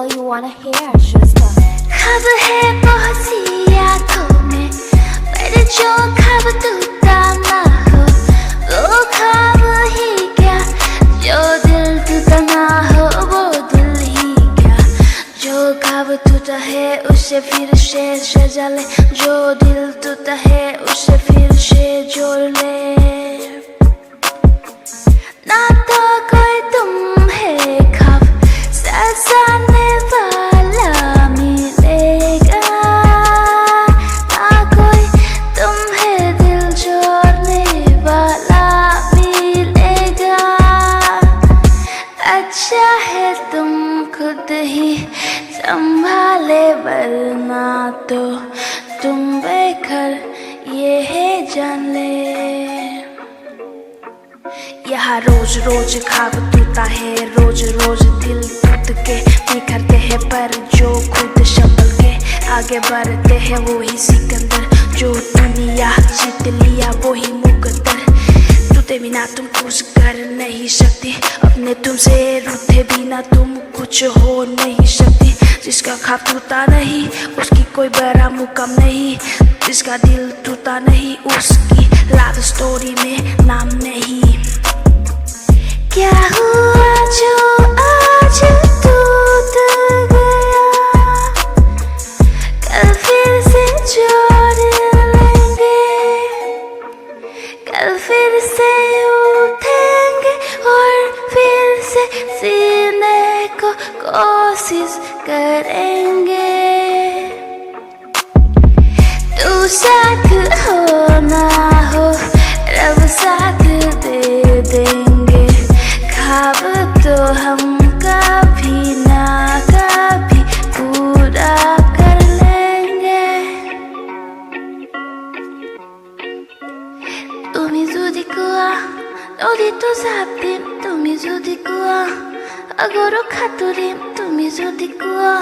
all you wanna hear is just a ख्वाब है बहुत सी आँखों में, पर जो ख्वाब टूटा ना हो, वो ख्वाब ही क्या, जो दिल टूटा ना हो, वो दिल ही क्या। जो ख्वाब टूटा है उसे फिर से सजा ले, जो दिल टूटा है उसे फिर से जोड़ ले। ना तो कोई तुम है ख्वाब सजाने वाला मिलेगा, ना कोई तुम है दिल जोड़ने वाला मिलेगा। अच्छा है तुम खुद ही संभाले, वरना तो तुम बेघर ये है जान ले। यहाँ रोज रोज ख्वाब टूटा है, रोज रोज दिल टूट के बिखरते हैं, पर जो खुद संभल के आगे बढ़ते हैं वही सिकंदर। जो दुनिया जीत लिया वही मुकद्दर, टूटे बिना तुम कुछ कर नहीं सकती, अपने तुमसे रूठे बिना तुम कुछ हो नहीं सकती। जिसका ख्वाब टूटा नहीं उसकी कोई बड़ा मुकाम नहीं, जिसका दिल टूटा नहीं उसकी लव स्टोरी में नाम नहीं। क्या हुआ जो आज टूट गया, कल फिर से जोड़ लेंगे, कल फिर से उठेंगे और फिर से जीने को कोशिश करेंगे। तू साथ हो ना हो रब साथ दे देंगे, ख्वाब तो हम कभी ना कभी पूरा कर लेंगे। তুমি যদি কোৱা নদীতো জাপ দিম, তুমি যদি কোৱা সাগৰক সাঁতুৰিম, তুমি যদি কোৱা